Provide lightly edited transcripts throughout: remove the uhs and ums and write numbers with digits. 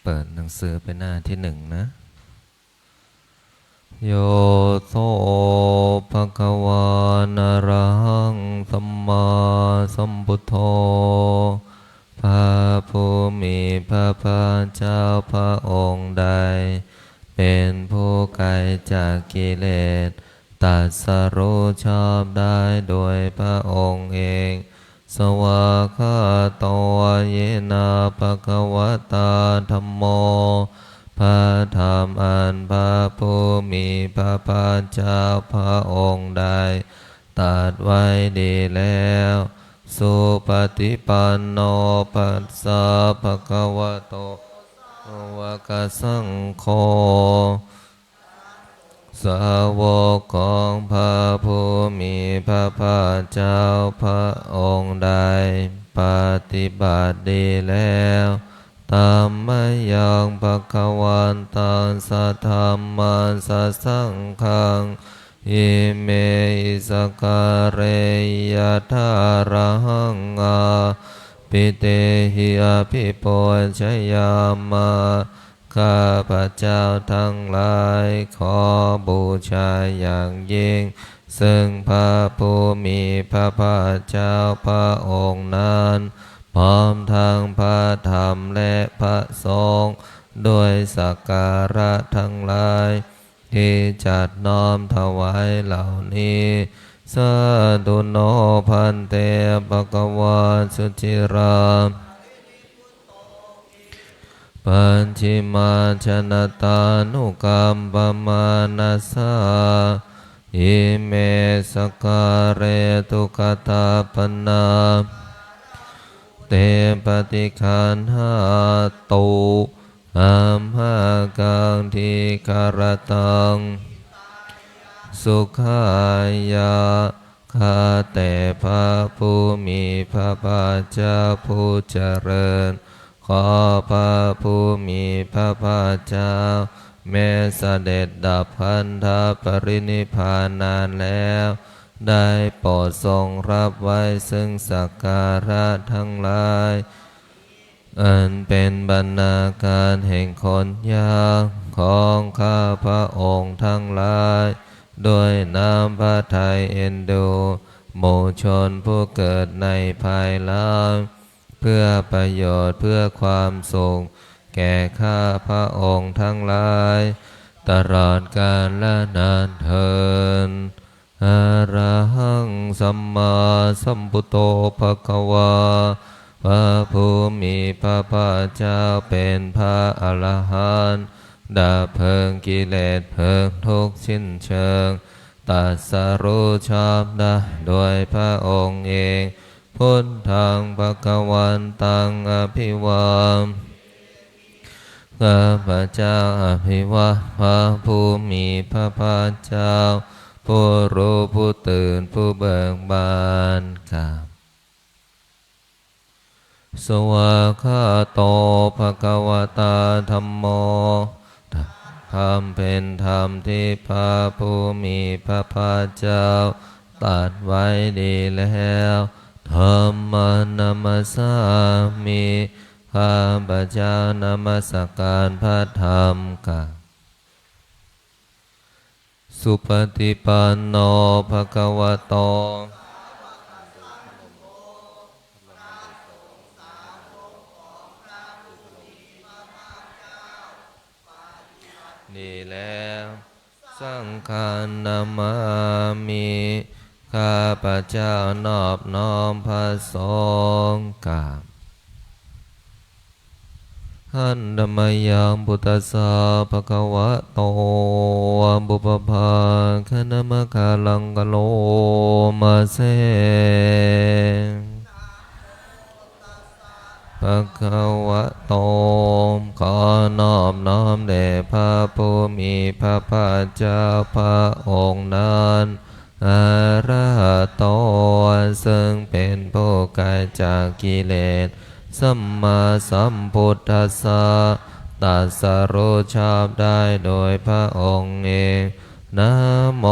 เปิดหนังสือไปหน้าที่1นะโยโสภะคะวานะระหังสัมมาสัมพุทโธพระผู้มีพระภาคเจ้าพระองค์ใดเป็นผู้ไกลจากกิเลสตรัสรู้ชอบได้โดยพระองค์เองสวากขาโตเยนะภะคะวะตาธัมโมพระธรรมอันพระผู้มีพระภาคเจ้าพระองค์ใดตรัสไว้ดีแล้วสุปฏิปันโนภะสะภะคะวะโตอะวะกะสังโฆสาวกของพระผู้มีพระภาคเจ้าพระองค์ใดปฏิบัติดีแล้วตามไม่ยังภคะวันตังสัทธัมมังสัสสังฆังอิเมหิสการเรยะทาระหังอาปิเตหิอภิปุชยามาข้าพระเจ้าทั้งหลายขอบูชาอย่างยิ่งซึ่งพระผู้มีพระภาคเจ้าพระองค์นั้นพร้อมทั้งพระธรรมและพระสงฆ์ด้วยสักการะทั้งหลายที่จัดน้อมถวายเหล่านี้สาธุโนพันเตภคะวะสุจิราปัญชิมาชนะตานุกรรมปมานัสสาอิเมสการเรตุกตาปนาเตปฏิคันหาตุอัมหากังทิคารตังสุขายาข้าแต่พระผู้มีพระภาคเจ้าผู้เจริญขอพระผู้มีพระภาคเจ้าแม้เสด็จดับพันธปรินิพพานนานแล้วได้โปรดทรงรับไว้ซึ่งสักการะทั้งหลายอันเป็นบรรณาการแห่งคนยากของข้าพระองค์ทั้งหลายโดยน้ำพระทัยเอ็นดูหมู่ชนผู้เกิดในภายหลังเพื่อประโยชน์เพื่อความสุขแก่ข้าพระองค์ทั้งหลายตลอดกาลและนานเทอญอะระหังสัมมาสัมพุทโธภควาพระผู้มีพระภาคเจ้าเป็นพระอรหันต์ดับเพลิงกิเลสเพลิงทุกข์สิ้นเชิงตรัสรู้ชอบได้โดยพระองค์เองพุทธังภวันตังอภิวาข้าพระเจ้าอภิวาพระผู้มีพระภาคเจ้าผู้รู้ผู้ตื่นผู้เบิกบานกราบสวากขาโตภควตาธัมโมธรรมเป็นธรรมที่พระผู้มีพระภาคเจ้าตรัสไว้ดีแล้วธรรมนามัสสามิข้าพระเจ้านมัสการพระธรรมกะสุปฏิปันโนภควโตนี่แล้วสังฆานามามิข้าพระเจ้านอบน้อมพระสงฆ์กราบหันธรรมยังพุทธัสสะภะคะวะโตบุพพาคณมะคาลังกะโลมาเสภะคะวะโตขอนอบน้อมแด่พระผู้มีพระภาคเจ้าพระองค์นั้นอะระหะโตซึ่งเป็นผู้ไกลจากกิเลสสัมมาสัมพุทธัสสะตรัสรู้ชอบได้โดยพระองค์เองนะโม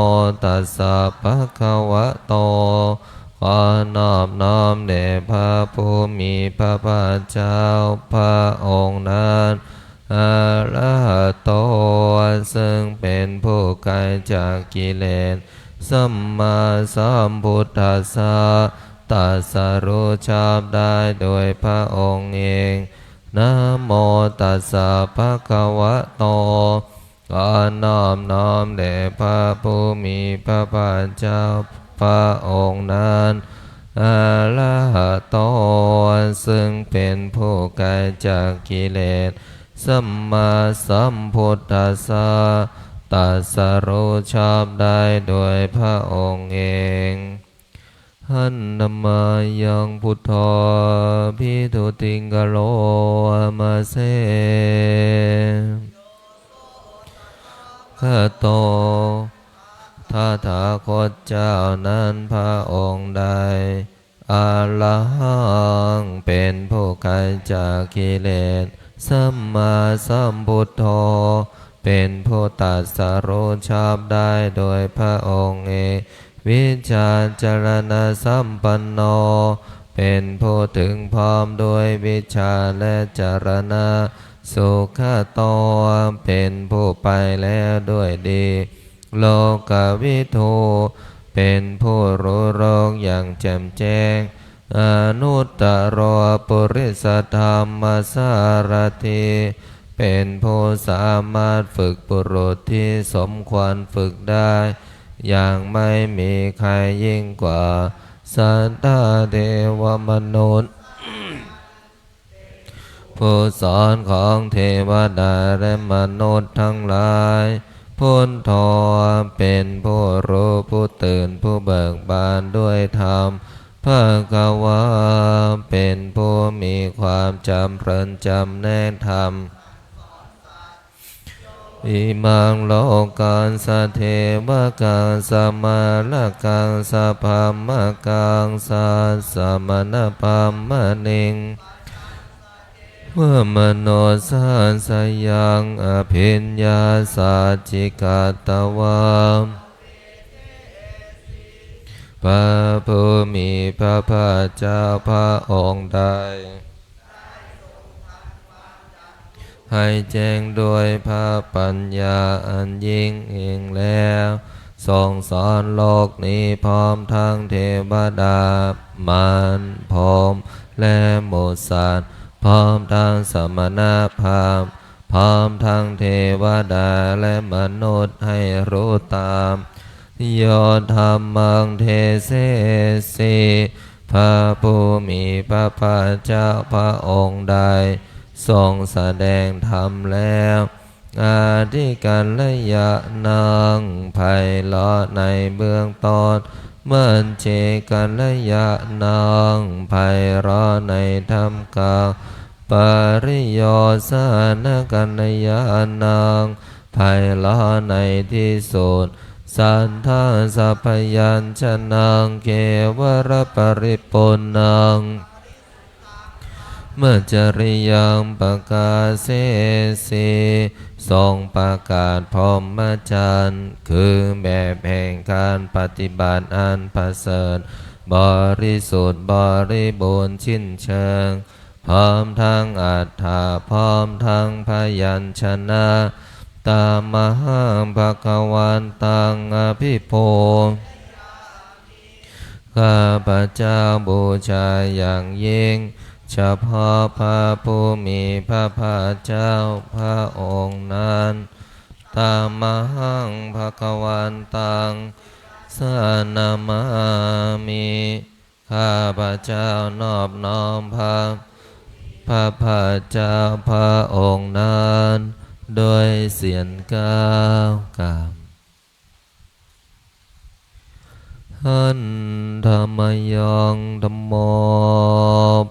ตัสสะภะคะวะโตขอนอบน้อมแด่พระผู้มีพระภาคเจ้าพระองค์นั้นอ อะระหะโตซึ่งเป็นผู้ไกลจากกิเลสสัมมาสัมพุทธัสสะตรัสรู้ชอบได้โดยพระองค์เองนะโมตัสสะภะคะวะโตขอนอบน้อมแด่พระผู้มีพระภาคเจ้าพระองค์นั้นอะระหะโตซึ่งเป็นผู้ไกลจากกิเลสสัมมาสัมพุทธัสสะตรัสรู้ชอบได้โดยพระองค์เองหันนมายังพุทธาภิทุติงกโลมาเสขะโตท้าถาคตเจ้านั้นพระองค์ใดอะระหังเป็นผู้ไกลจากกิเลสสัมมาสัมพุทโธเป็นผู้ตรัสรู้ชอบได้โดยพระองค์เองวิชาจารณสัมปันโนเป็นผู้ถึงพร้อมด้วยวิชาและจารณะสุขโตเป็นผู้ไปแล้วด้วยดีโลกวิทูเป็นผู้รู้โลกอย่างแจ่มแจ้งอนุตตรปุริสธรรมสารถิเป็นผู้สามารถฝึกบุรุษที่สมควรฝึกได้อย่างไม่มีใครยิ่งกว่าสัตตเทวมนุษย์ผู้สอนของเทวดาและมนุษย์ทั้งหลายพุทโธเป็นผู้รู้ผู้ตื่นผู้เบิกบานด้วยธรรมภควาเป็นผู้มีความจำเพลินจำแนกธรรมอิมังโลกัสสะเทวกัสสะมาลกัสสะภัมมกัสสะสะมณภัมมณิงเมื่อมโนสัสสยังอภิญญาสัจจิกาตวามพระผู้มีพระภาคเจ้าพระองค์ใดให้แจ้งด้วยพระปัญญาอันยิ่งเองแล้วทรงสอนโลกนี้พร้อมทั้งเทวดามารพรหมและหมู่สัตว์พร้อมทั้งสมณพราหมณ์พร้อมทั้งเทวดาและมนุษย์ให้รู้ตามโยธรรมังเทเสสีพระผู้มีพระภาคเจ้าพระองค์ใดทรงแสดงธรรมแล้วอาทิกัลยะนังไพเราะในเบื้องต้นเมื่อเจกัลยะนังไพเราะในธรรมกลางปริโยสานกัลยะนังไพเราะในที่สุดสัทธาสัพพยัญชนะเกวรปริปุณังเมื่อจริยังประกาศเสสีทรงประกาศพรหมจรรย์คือแบบแห่งการปฏิบัติอันประเสริฐบริสุทธิ์บริบูรณ์สิ้นเชิงพร้อมทั้งอัฏฐาพร้อมทั้งพยัญชนะตามหาภควันตังอภิปูข้าพเจ้าบูชาอย่างยิ่งเฉพาะพระผู้มีพระภาคเจ้าพระองค์นั้นตามหังภควันตังสนามามิข้าพเจ้านอบน้อมพระภาคเจ้าพระองค์นั้นโดยเสียงก้าวกราบหันธรรมยังธัมโม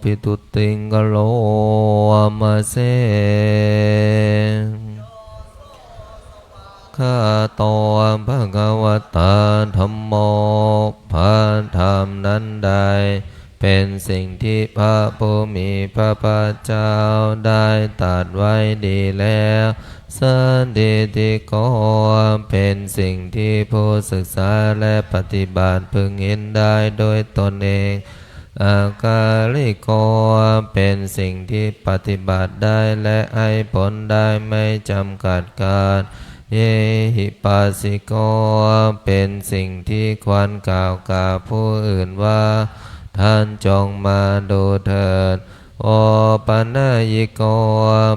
ภิทุติงกโลมาเสข้าโตภะคะวตาธัมโมพระธรรมนั้นใดเป็นสิ่งที่พระผู้มีพระภาคเจ้าได้ตรัสไว้ดีแล้วสันติติโกเป็นสิ่งที่ผู้ศึกษาและปฏิบัติพึงเห็นได้โดยตนเอง อากาลิโกเป็นสิ่งที่ปฏิบัติได้และให้ผลได้ไม่จำกัดการเยหิปัสสิโกเป็นสิ่งที่ควรกล่าวกับผู้อื่นว่าท่านจงมาดูเถิดโอปัญญิโก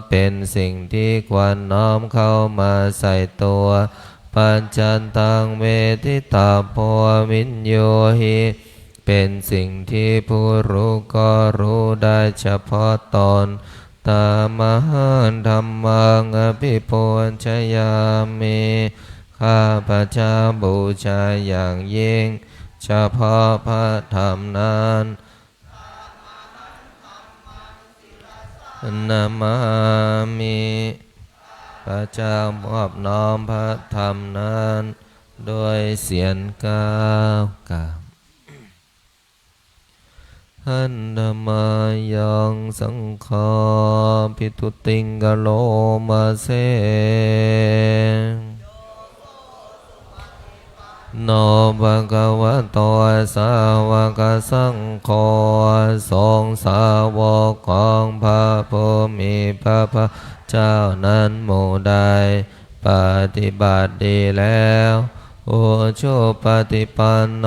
เป็นสิ่งที่ควรน้อมเข้ามาใส่ตัวปัญจันตังเวทิตาโพวิญโยหิเป็นสิ่งที่ผู้รู้ก็รู้ได้เฉพาะตนตามหันธรรมังอภิปุชยามิข้าพเจ้าบูชาอย่างยิ่งเฉพาะพระธรรมนั้นนามามิพระเจ้ามอบน้อมพระธรรมนั้นโดยเสียงก้าวกราบหันธมายังสังฆาภิตุติงกโลมาเสโนภะคะวะโตสาวกสังโฆสงฆ์สาวกของพระผู้มีพระภาคเจ้านั้นหมู่ใดปฏิบัติดีแล้วโอชุปฏิปันโน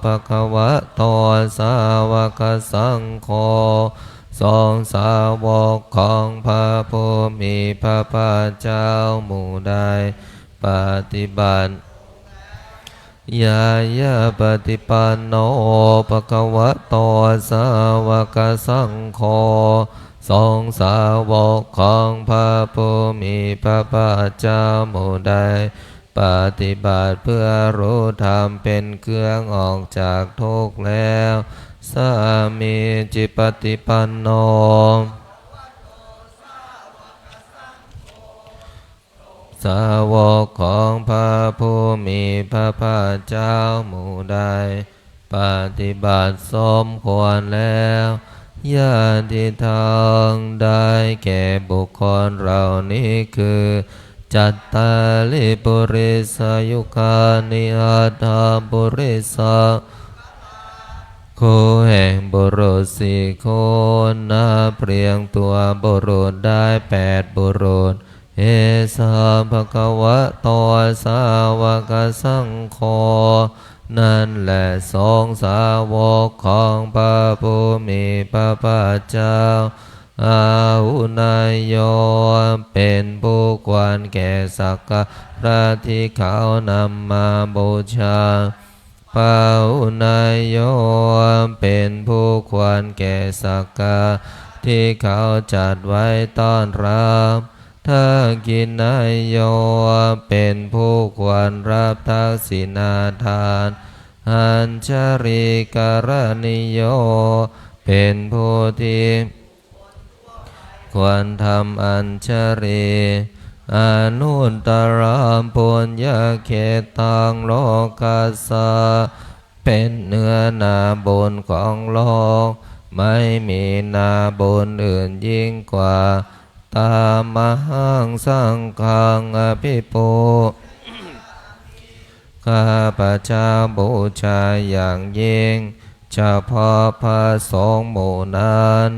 ภะคะวะโตสาวกสังโฆสงฆ์สาวกของพระผู้มีพระภาคเจ้าหมู่ใดปฏิบัติยายาปฏิปันโนภะคะวะโตสาวกสังโฆสงฆ์สาวกของพระผู้มีพระภาคเจ้าหมู่ใดปฏิบัติเพื่อรู้ธรรมเป็นเครื่องออกจากทุกข์แล้วสามีจิปฏิปันโนสาวกของพระผู้มีพระภาคเจ้าหมู่ใดปฏิบัติสมควรแล้วญาติทางได้แก่บุคคลเหล่านี้คือจัตตาลิปุริสยุคานิอัตถปุริสคู่แห่งบุรุษสี่คนนับเรียงตัวบุรุษได้8บุรุษเอสาภะคะวะโตสาวกสังโฆนั่นแหละสงฆ์สาวกของพระผู้มีพระภาคเจ้าอาหุนายโยเป็นผู้ควรแก่สักการะที่เขานำมาบูชาปาหุนายโยเป็นผู้ควรแก่สักการะที่เขาจัดไว้ต้อนรับทักขินายโยเป็นผู้ควรรับทักษิณาทานอัญชริกรณิโยเป็นผู้ที่ควรทำอัญชรีอนุตตรปุญญเขตังโลกัสสะเป็นเนื้อนาบุญของโลกไม่มีนาบุญอื่นยิ่งกว่าตามหังสังฆังอภิปุข้าพเจ้าบูชาอย่างยิ่งเฉพาะพระสงฆ์หมู่นั้น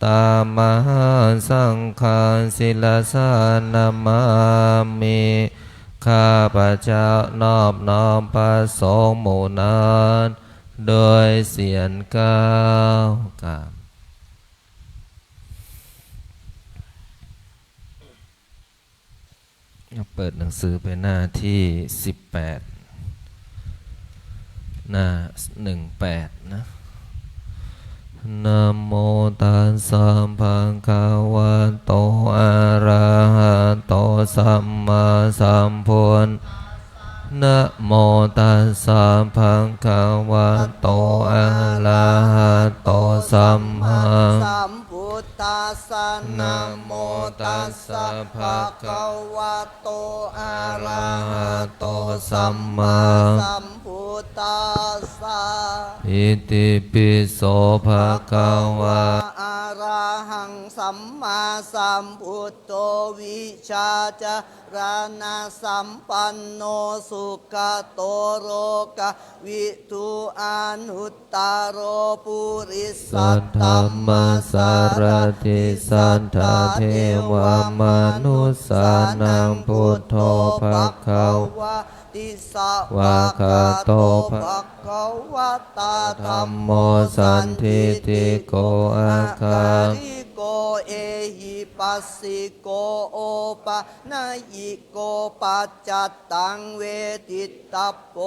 ตามหังสังฆังศิลสานามามิข้าพเจ้านอบน้อมพระสงฆ์หมู่นั้นโดยเสียงก้าวกราบเปิดหนังสือไปหน้าที่18หน้า18นะนะโมตัสสะภะคะวะโตอะระหะโตสัมมาสัมพุทธนะโมตัสสะภะคะวะโตอะระหะโตสัมมาสัมพุทธัสสะนะโมตัสสะภะคะวะโตอะระหะโตสัมมาสัมพุทธัสสะอิติปิโสภะคะวะอะระหัง สัมมาสัมพุทโธวิชาจารณะสัมปันโนสุขโตโรกะวิทูอานุตตโรปุริส สั สั ท ต ธ ต ร ม รม มา สา สาร ร ติ ติ สั สั ท ท ธา ธา เท เท ว ว าม ม นุ นุ ษ ษ สา สา นั นั ง ง พุ พุ ท ท โธ โธ ภะ ภะ คะ คะ ว วะติสะ วะ วะ คา คา โต โต ภะ ภะคะวะตา ธั ธั ม ม โม โม สั สั น น ทิ ทิ ติ ติ โก โก อา อา คา การิโกเอหิปัสสิโกโอปะนายิโกปัจจัตตังเวทิตาโป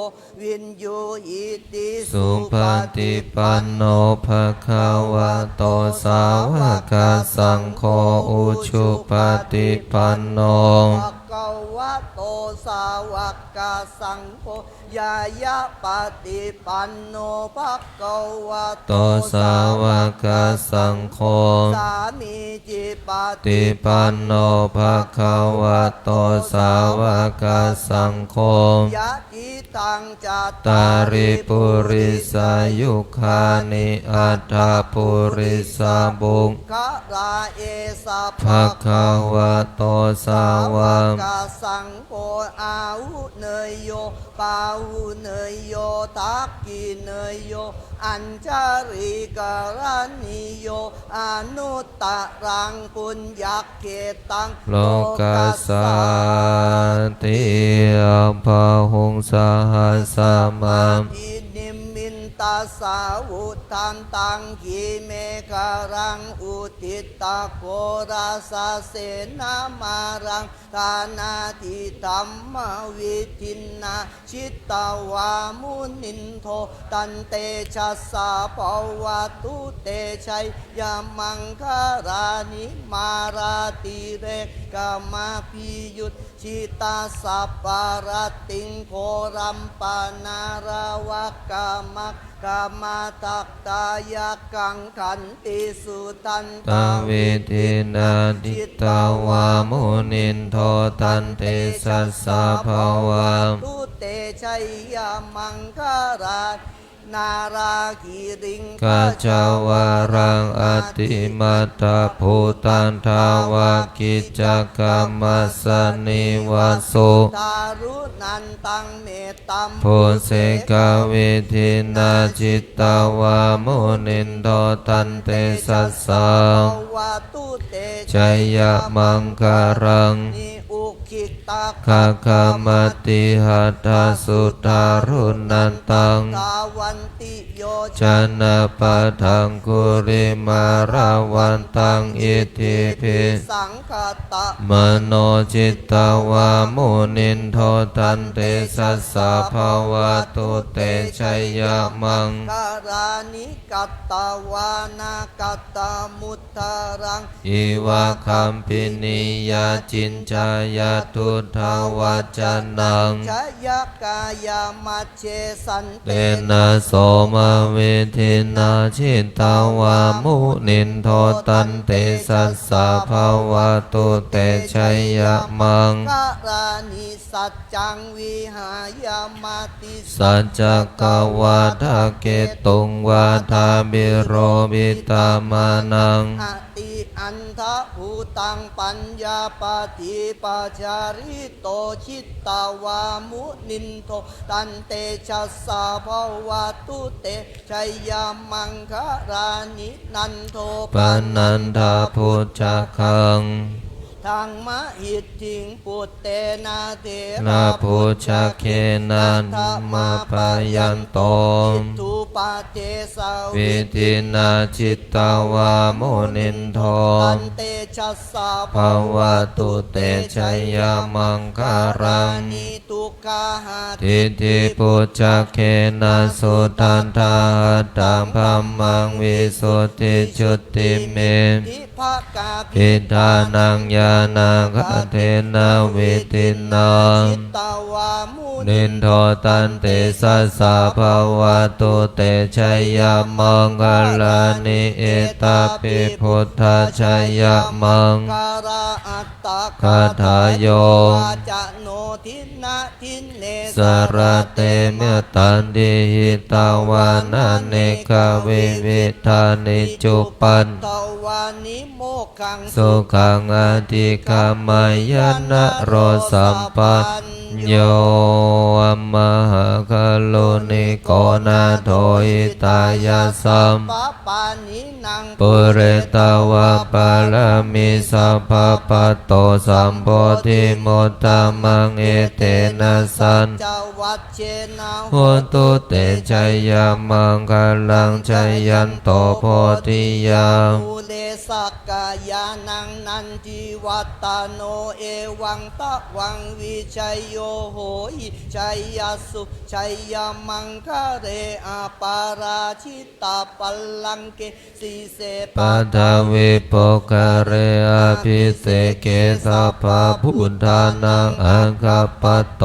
วินยูหิติ สุ สุ ป ป ฏิ ฏิ ปั ปั น น โน โน ภะคะวะโตสาวกสังโฆอุชุปฏิปันโน ภะคะวะโตสาวกสังโฆยายะปฏิปันโนภะคะวะ โต โต สาวกสังโฆ สามีจิป ติ ฏิ ปั ปั น น โน โน ภะ ภะ คะ คะ วะ วะ โต โต สา สาว ว ก ก สั สั ง ง โฆ โฆยะทิตังจัต ตา ตา ริ ริ ปุ ปุ ริ ริ สา สา ยุ ยุ คา คา นิ นิ อั อั ต ต ถ ถ ปุ ปุ ริ ริ สา สา บุ บุ ง คราเอสะ ภะคะวะโตสา สาว ก กสังโฆอาหุเนยโยปาหุเนยโยทักกิเนยโยอัญชาริกรณิโยอนุตตรังปุญญเกตัง โลกัสสาติภะหุงสหัสสะมา ทินิมมินตาสาวุทันตังขีเมฆารังอุทิตาโคราสาเสนามารังทานาทิธรรมวิทินนาชิตตาวามุนินโทตันเตชัสสะภวตุเตชัยยามังคารานิมาราติเรกามาพิยุตชิตาสัพปารติงโครัมปานาราวกามักกามาตักตายากังขันติสุตัน ตาวิทินาทิตาวามุนินโทตันเตสัสสะภาวะ ตุเตชัยยามังคารานาราคิริง กัจจวารังอติมัตตภูตันทาวากิจกรรมัสสนิวาสุ ทารุนันตังเมตตัม โพเสกวิทินาจิตตาวามุนินโทตันเตสัสสะ วาตุเต ชัยยะมังการัง นิอุคิตา คาคามติหัตถสุทารุนันตัง ตาวันติโย ชนะปะทังกุริมาราวันตังอิทิปิ สังคตะ มโนจิตตาวามุนินโทตันเตสัสสะภาวะตุเตชัยยะมัง การานิกัตตาวานากัตตามุตตารัง อิวะคัมปินิยาจินจายาทุทาวัจนัง ชยกายามัจเชสัน เตนะโสมาเวทินาชิตาวามุนินโทตันเตสัสสะภาวะตุเตชัยยะมัง การานิสัจจังวิหายามาติ สัจจกวาทาเกตุงวาทาบิโรบิตามานัง อติอันทะภูตังปัญญาปฏิปัจจาริโตชิตตาวามุนินโทตันเตชัสสะภวตุเตชัยยามังคารานินันโท ปนันทาพุทธคัง ทางมะหิตถิงปุตเตนาเท นาพุทธเคนันมาปายันโต จิตตุปาเทสา วิทินาจิตตาวามุนินโท ตันเตชัสสะ ภาวะตุเตชัยยามังคารัง นิทุกขาหา ทิฏฐิปุจจเคนะสุทันทาตังพัมมังวิสุทธิจุติเม ทิภากา พิธานังญาณังคเทนะวิตินัง จิตตาวามุ นินโทตันเตสัสสะภาวะตุเตชัยยามังคลานิเอตาปิพุทธชัยยามัง การาอัตตา คาถาโย วาจะโนทินะทินเน สารเตเมตันติหิตาวานาเนกวิวิธานิจุปัน ตวานิ โมกขัง สุขังอธิกามายนะโรสัมปันโยอัมมหะคาโลนิโกนาโทอิตายาสัม ปะปานินัง ปุเรตาวะปาลามิสัพพะปัตโตสัมโพธิโมตตมังเอเตนะสัน จวัชเชนะ โหตุเตชัยยามังคลังชัยยันโตโพธิยาม ภูเลสักกายานังนันทิวัตตโนเอวังตะวังวิชัยโยโหหิชัยยสุชัยยมังคะเรอาปาราชิตาปัลลังเกสีเส ปัทวิปกเรอภิเสเกสัพพะพุทธานังอังคปะโต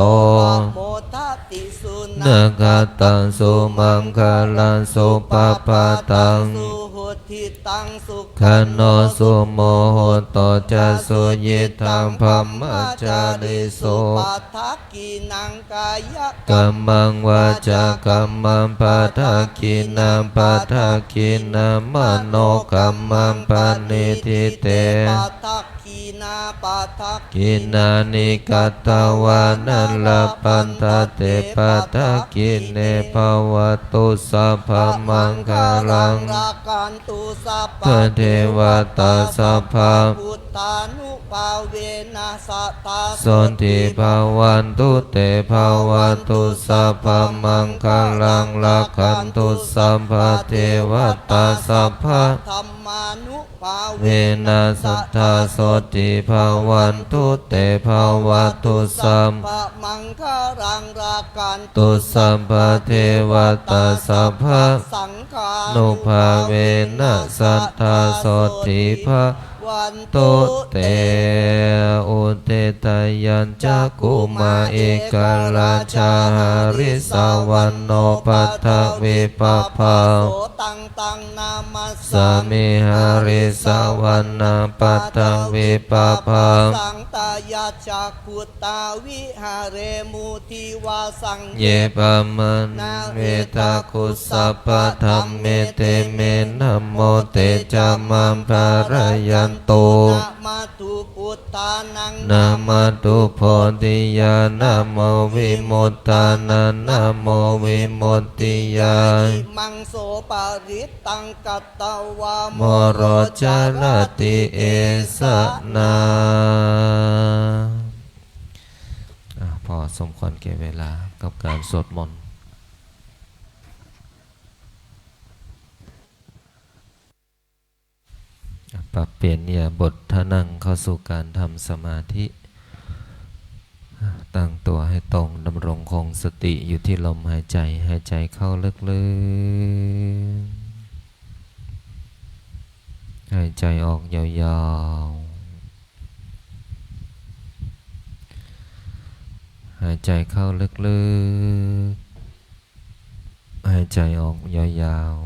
โมทัติสุ นาคตังสุมังคลังสุปปะตัง สุหุทิตังสุ ขันโนสุโมโหโตจะสุยิทังพัมมจาริสุ ปัททักกินังกายะ กัมมังวาจากัมมังปัททักขินังปัททักขินังมโนกัมมังปณิทิเต ปัททักขีนาปัททัก กินานิกัตตวานัลลปันตเตปัททักขิเนภวตุสัพพมังคลัง รากันตุสัพ พระเทวตาสัพพะ พุทธานุภาเวนะสัทธา สนติภาวันตุเตภาวตุสัพพมังคลังลักขันตุสัมภเทวตาสัพพะ ธรรมานุภา เวนัสทธาโสติภาวันตุเตภาวตุสัม ปะมังคารังรากัน ตุสัมภเทวตาสัพพะ สังฆา นุภาเวนัสทธาโสติภา วัน ตุเตอุเตตยัญจักกุมาเอกราชาหาริสาวันโนปัทถวิปปา โสตังตังนามัส สามิหาริสาวันนาปัทถวิปปา สังตายาจักขุตาวิหาเรมุทิวาสัง เยปะมันเวทาคุสัพพะธรรมเมเตเมนะโมเตจามัมภารยันโต นะมาตุพุทธานัง นะมาตุโพธิญาณนะโมวิมุตตานันนะโมวิมุตติญาณ มังโสปาริตตังกัตตวา โมโรจารติเอสนาพอสมควรแก่เวลากับการสวดมนต์ปรับเปลี่ยนเนี่ยบทท่านั่งเข้าสู่การทำสมาธิตั้งตัวให้ตรงดำรงคงสติอยู่ที่ลมหายใจหายใจเข้าลึกๆหายใจออกยาวๆหายใจเข้าลึกๆหายใจออกยาวๆ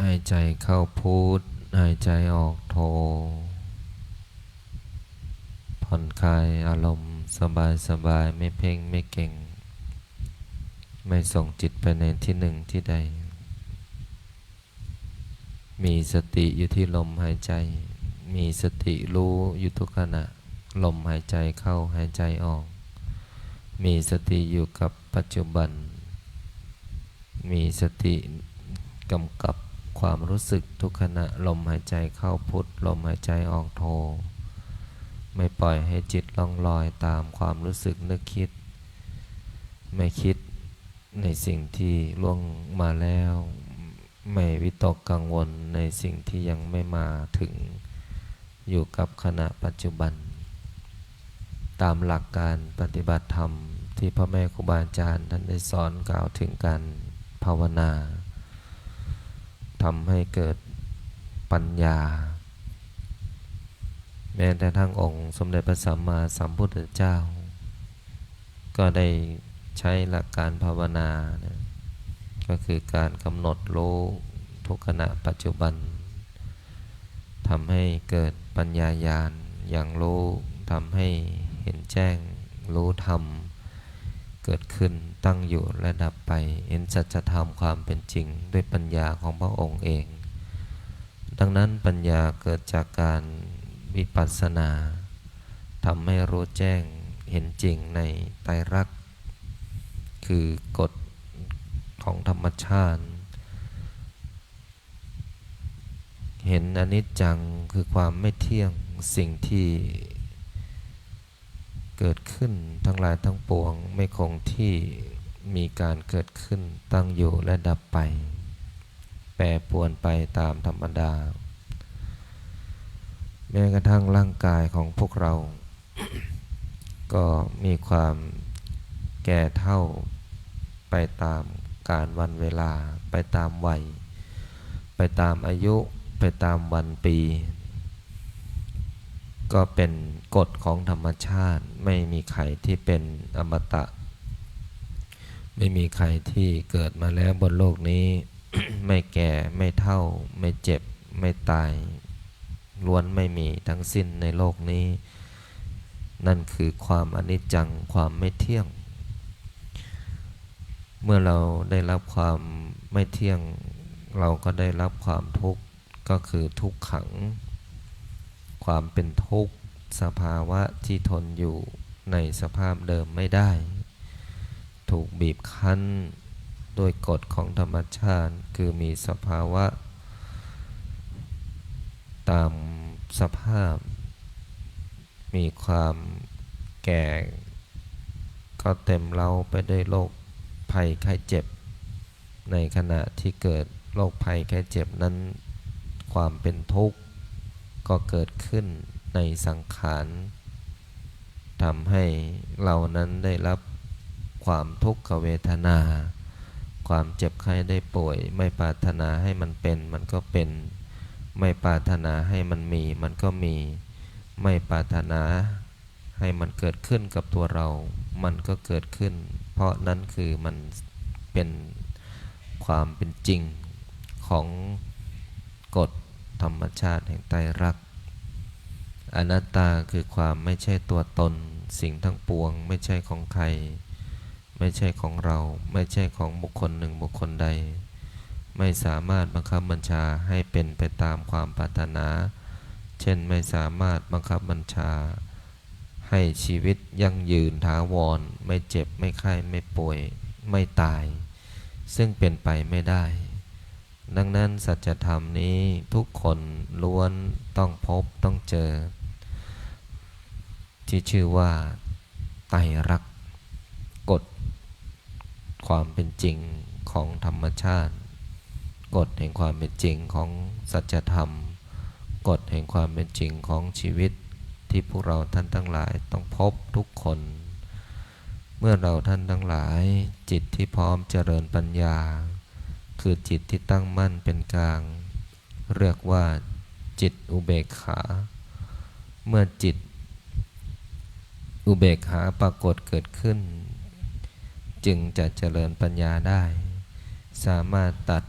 หายใจเข้าพุทหายใจออกโทผ่อนคลายอารมณ์สบายๆไม่เพ่งไม่เก่งไม่ส่งจิตไปในที่หนึ่งที่ใดมีสติอยู่ที่ลมหายใจมีสติรู้อยู่ทุกขณะลมหายใจเข้าหายใจออกมีสติอยู่กับปัจจุบันมีสติกำกับความรู้สึกทุกขณะลมหายใจเข้าพุทลมหายใจออกโทไม่ปล่อยให้จิตล่องลอยตามความรู้สึกนึกคิดไม่คิดในสิ่งที่ล่วงมาแล้วไม่วิตกกังวลในสิ่งที่ยังไม่มาถึงอยู่กับขณะปัจจุบันตามหลักการปฏิบัติธรรมที่พ่อแม่ครูบาอาจารย์ท่านได้สอนกล่าวถึงการภาวนาทำให้เกิดปัญญาแม้แต่ทั้งองค์สมเด็จพระสัมมาสัมพุทธเจ้าก็ได้ใช้หลักการภาวนานะก็คือการกำหนดรู้ทุกขณะปัจจุบันทำให้เกิดปัญญาญาณอย่างรู้ทำให้เห็นแจ้งรู้ธรรม เกิดขึ้นตั้งอยู่และดับไปเห็นสัจธรรมความเป็นจริงด้วยปัญญาของพระองค์เองดังนั้นปัญญาเกิดจากการวิปัสสนาทำให้รู้แจ้งเห็นจริงในไตรลักษณ์คือกฎของธรรมชาติเห็นอนิจจังคือความไม่เที่ยงสิ่งที่เกิดขึ้นทั้งหลายทั้งปวงไม่คงที่มีการเกิดขึ้นตั้งอยู่และดับไปแปรปรวนไปตามธรรมดาแม้กระทั่งร่างกายของพวกเรา ก็มีความแก่เฒ่าไปตามกาลวันเวลาไปตามวัยไปตามอายุไปตามวันปีก็เป็นกฎของธรรมชาติไม่มีใครที่เป็นอมตะไม่มีใครที่เกิดมาแล้วบนโลกนี้ ไม่แก่ไม่เฒ่าไม่เจ็บไม่ตายล้วนไม่มีทั้งสิ้นในโลกนี้นั่นคือความอนิจจังความไม่เที่ยงเมื่อเราได้รับความไม่เที่ยงเราก็ได้รับความทุกข์ก็คือทุกขังความเป็นทุกข์สภาวะที่ทนอยู่ในสภาพเดิมไม่ได้ถูกบีบคั้นโดยกฎของธรรมชาติคือมีสภาวะตามสภาพมีความแก่ก็เต็มเร้าไปด้วยโรคภัยไข้เจ็บในขณะที่เกิดโรคภัยไข้เจ็บนั้นความเป็นทุกข์ก็เกิดขึ้นในสังขารทำให้เรานั้นได้รับความทุกขเวทนาความเจ็บไข้ได้ป่วยไม่ปรารถนาให้มันเป็นมันก็เป็นไม่ปรารถนาให้มันมีมันก็มีไม่ปรารถนาให้มันเกิดขึ้นกับตัวเรามันก็เกิดขึ้นเพราะนั่นคือมันเป็นความเป็นจริงของกฎธรรมชาติแห่งไตรลักษณ์อนัตตาคือความไม่ใช่ตัวตนสิ่งทั้งปวงไม่ใช่ของใครไม่ใช่ของเราไม่ใช่ของบุคคลหนึ่งบุคคลใดไม่สามารถบังคับบัญชาให้เป็นไปตามความปรารถนาเช่นไม่สามารถบังคับบัญชาให้ชีวิตยั่งยืนถาวรไม่เจ็บไม่ไข้ไม่ป่วยไม่ตายซึ่งเป็นไปไม่ได้ดังนั้นสัจธรรมนี้ทุกคนล้วนต้องพบต้องเจอที่ชื่อว่าไตรลักษณ์กฎความเป็นจริงของธรรมชาติกฎแห่งความเป็นจริงของสัจธรรมกฎแห่งความเป็นจริงของชีวิตที่พวกเราท่านทั้งหลายต้องพบทุกคนเมื่อเราท่านทั้งหลายจิตที่พร้อมเจริญปัญญาคือจิตที่ตั้งมั่นเป็นกลางเรียกว่าจิตอุเบกขาเมื่อจิตอุเบกขาปรากฏเกิดขึ้นจึงจะเจริญปัญญาได้สามารถตัด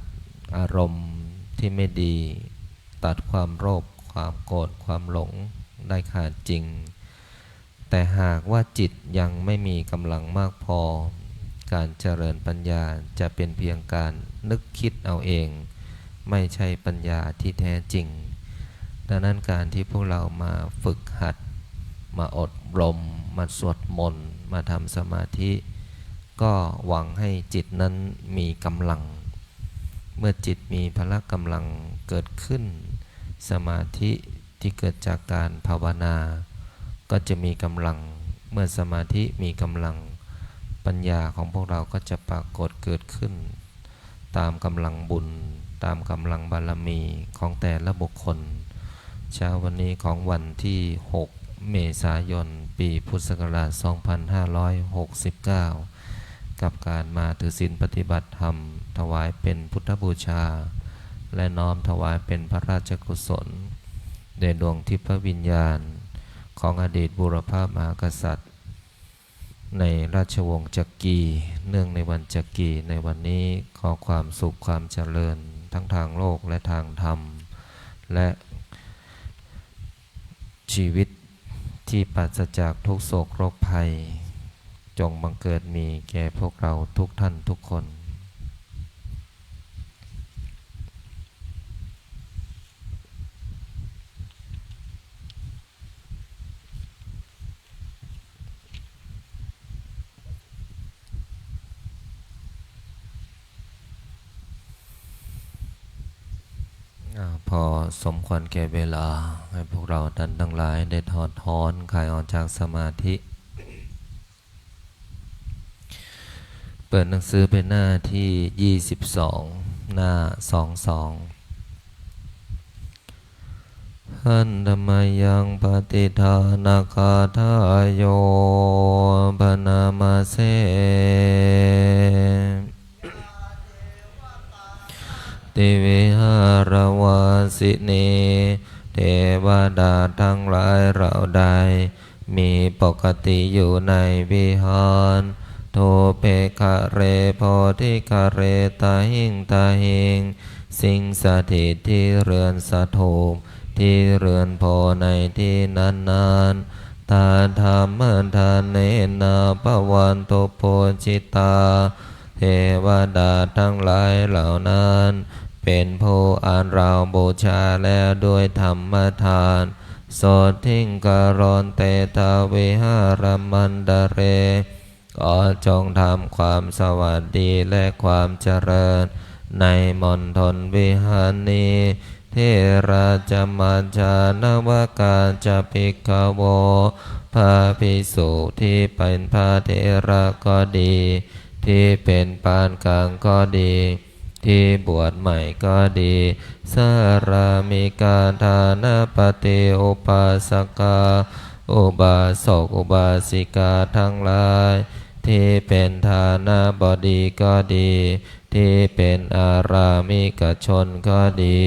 อารมณ์ที่ไม่ดีตัดความโลภความโกรธความหลงได้ขาดจริงแต่หากว่าจิตยังไม่มีกำลังมากพอการเจริญปัญญาจะเป็นเพียงการนึกคิดเอาเองไม่ใช่ปัญญาที่แท้จริงดังนั้นการที่พวกเรามาฝึกหัดมาอดรมมาสวดมนต์มาทำสมาธิก็หวังให้จิตนั้นมีกำลังเมื่อจิตมีพละกำลังเกิดขึ้นสมาธิที่เกิดจากการภาวนาก็จะมีกำลังเมื่อสมาธิมีกำลังปัญญาของพวกเราก็จะปรากฏเกิดขึ้นตามกำลังบุญตามกำลังบารมีของแต่ละบุคคลเช้าวันนี้ของวันที่6เมษายนปีพุทธศักราช2569กับการมาถือศีลปฏิบัติธรรมถวายเป็นพุทธบูชาและน้อมถวายเป็นพระราชกุศลแด่ดวงทิพวิญญาณของอดีตบูรพามหากษัตริย์ในราชวงศ์จักรีเนื่องในวันจักรีในวันนี้ขอความสุขความเจริญทั้งทางโลกและทางธรรมและชีวิตที่ปราศจากทุกโศกโรคภัย จงบังเกิดมีแก่พวกเราทุกท่านทุกคนพอสมควรแก่เวลาให้พวกเราท่านทั้งหลายได้ถอดถอนคลายออกจากสมาธิเปิดหนังสือเป็นหน้าที่22หน้า22หันธรรมยังปฏิทานาคาทายโยปนามาเสติวิหารวาสินีเทวดาทั้งหลายเราใดมีปกติอยู่ในวิหารโทเปคะเรโพธิคะเรตาหิงตาหิงสิ่งสถิตที่เรือนสถูปที่เรือนโพในที่นั้นๆตาธรรมทานเนนาปวันโตโพจิตาเทวดาทั้งหลายเหล่านั้นเป็นผู้อันเราบูชาแล้วด้วยธรรมทานโสทิงกรณเตทาวิหารมันดาเรก็จงทำความสวัสดีและความเจริญในมณฑลวิหารนี้เทราจมัจจานวกาจะภิกขโวพระภิกษุที่เป็นพระเถระก็ดีที่เป็นปานกลางก็ดีที่บวชใหม่ก็ดีสารามิกาทานาปฏิอุปาสกาอุบาสกอุบาสิกาทั้งหลายที่เป็นฐานะบดีก็ดีที่เป็นอารามิกชนก็ดี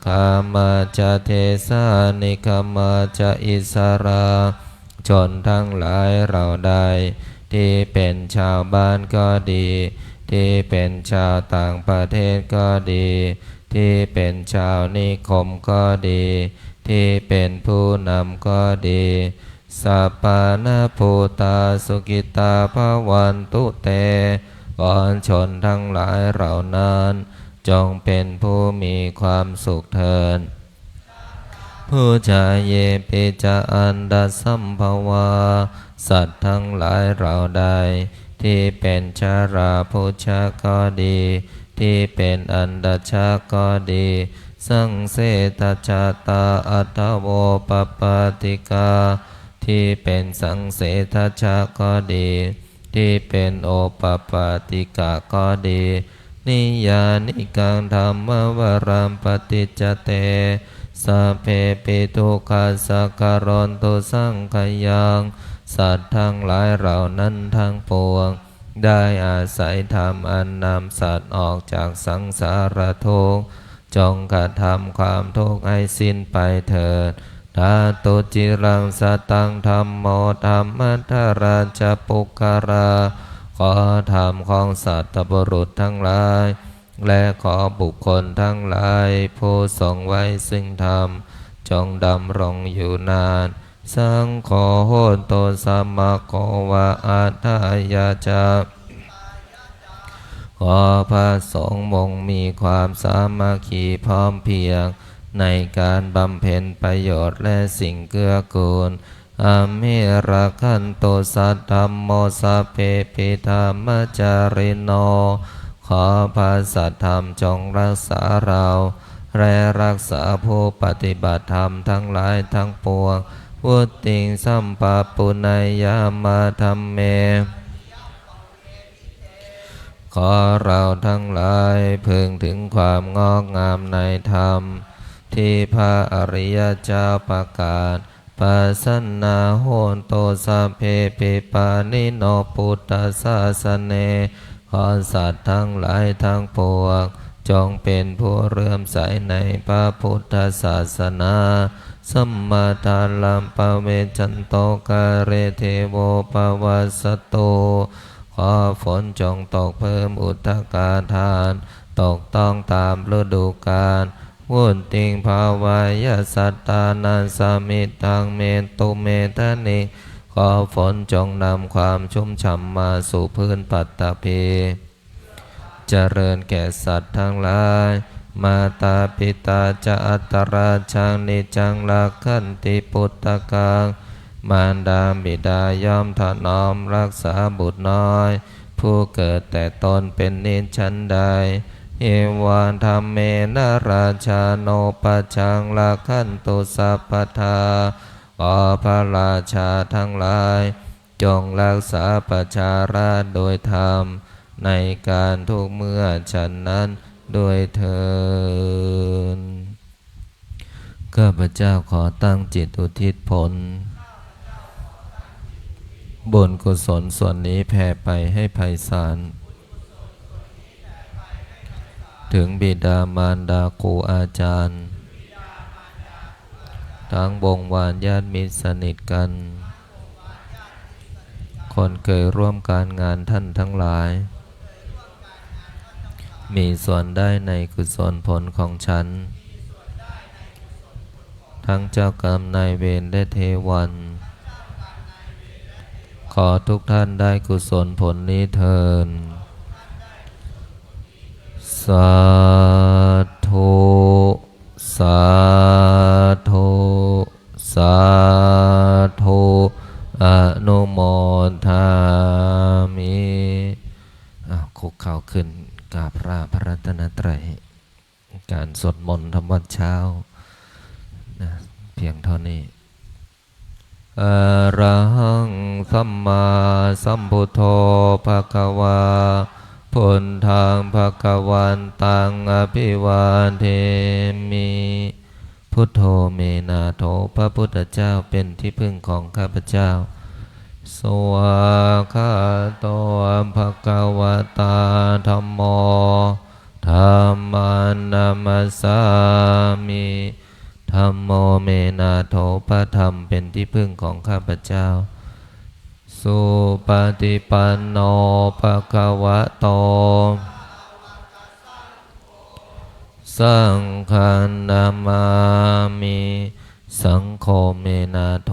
คามาจะเทสานิคามาจะอิสราชนทั้งหลายเราใดที่เป็นชาวบ้านก็ดีที่เป็นชาวต่างประเทศก็ดีที่เป็นชาวนิคมก็ดีที่เป็นผู้นำก็ดีสัพพานาภูตาสุกิตาภวันตุเตก่อนชนทั้งหลายเหล่านั้นจงเป็นผู้มีความสุขเถิดผู้ชายเยปิจาอันดสัมภวาสัตว์ทั้งหลายเราใดที่เป็นชาราพุชะก็ดีที่เป็นอันดชะก็ดีสังเสตจาตาอัตโวปปาติกาที่เป็นสังเสตชะก็ดีที่เป็นโอปปาติกาก็ดีนิยานิกังธรรมวรัมปฏิจจเตสัพเพปิทุกขัสสะการันตุสังขยังสัตว์ทั้งหลายเหล่านั้นทั้งปวงได้อาศัยธรรมอันนำสัตว์ออกจากสังสารทุกข์จงกระทำความทุกข์ให้สิ้นไปเถิดธาตุจิรังสตังธัมโมธัมมัทราชปุกการาขอธรรมของสัตว์บุรุษทั้งหลายและขอบุคคลทั้งหลายผู้ทรงไว้ซึ่งธรรมจงดำรงอยู่นานสังโฆโหตุสัมมาโกวะอัฏฐายาจาขอพระสงฆ์มีความสามัคคีพร้อมเพรียงในการบำเพ็ญประโยชน์และสิ่งเกื้อกูลอามิราคันโตสัตธัมโมสัพเพปิธรรมจาริโนขอพระสัทธรรมจงรักษาเราและรักษาผู้ปฏิบัติธรรมทั้งหลายทั้งปวงวุติงสัมปปุณยามาธัมเมขอเราทั้งหลายพึงถึงความงอกงามในธรรมที่พระอริยเจ้าประกาศปัสสนาโหนโตสัพเพปิปานิโนพุทธศาสเนขอสัตว์ทั้งหลายทั้งปวงจงเป็นผู้เลื่อมใสในพระพุทธศาสนาสัมมาทาลัมปะเวจันโตกะเรเทโวปวัสสโตขอฝนจงตกเพิ่มอุทกาทานตกต้องตามฤดูกาลวุติงภาวายสัตตานันสมิตังเมตุเมทนิข อฝนจงนำความชุ่มฉ่ำมาสู่พื้นปัตตภีเจริญแก่สัตว์ทั้งหลายมาตาปิตาจะอัตตราชังนิจังลักขันติปุตตะกังมารดาบิดาย่อมถนอมรักษาบุตรน้อยผู้เกิดแต่ตนเป็นนิจฉันใดเอวานธรรมเมนะราชาโนปชังลักขันตุสัพพทาขอพระราชาทั้งหลายจงรักษาประชาราษฎร์โดยธรรมในการทุกเมื่อฉันนั้นด้วยเถิดข้าพเจ้าขอตั้งจิตอุทิศผลบุญกุศลส่วนนี้แผ่ไปให้ไพศาลถึงบิดามารดาครูอาจารย์ทั้งวงวานญาติมิตรสนิทกันคนเคยร่วมการงานท่านทั้งหลายมีส่วนได้ในกุศลผลของฉันทั้งเจ้ากรรมนายเวรและเทวัน ขอทุกท่านได้กุศลผลนี้เถิดสาธุ สาธุ สาธุอนุโมทามิคุกเข่าขึ้นกราบพระรัตนตรัยการสวดมนต์ทำวัดเช้านะเพียงเท่านี้อะระหังสัมมาสัมพุทโธภะคะวาพุทธังภะคะวันตังอภิวาเทมิพุทโธเมนาโถพระพุทธเจ้าเป็นที่พึ่งของข้าพเจ้าสวากขาโตภะคะวะตาธัมโมธัมมัสนามัสสามิธัมโมเมนาโถพระธรรมเป็นที่พึ่งของข้าพเจ้าสุปฏิปันโนภะคะวะโตสังฆนามามิสังโฆเมนาโถ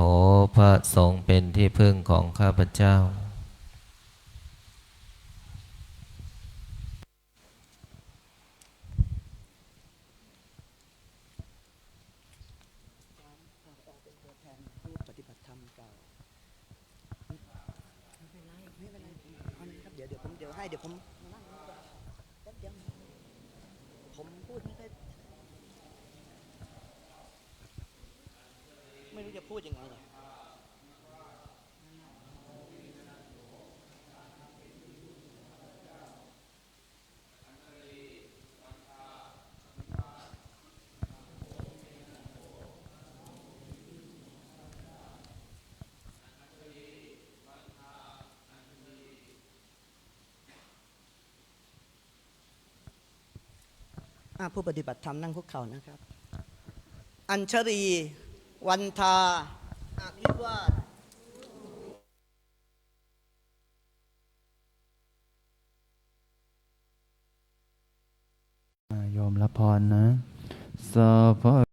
พระสงฆ์เป็นที่พึ่งของข้าพเจ้าปฏิบัติธรรมเก่าไม่เป็นไรเอานะครับเดี๋ยวผมนั่งแป๊บเดียวผมพูดไม่รู้จะพูดยังไงเลยผู้ปฏิบัติธรรมนั่งคุกเข่านะครับอัญชลีวันทาอภิวาทโยมรับพรนะสัพพะ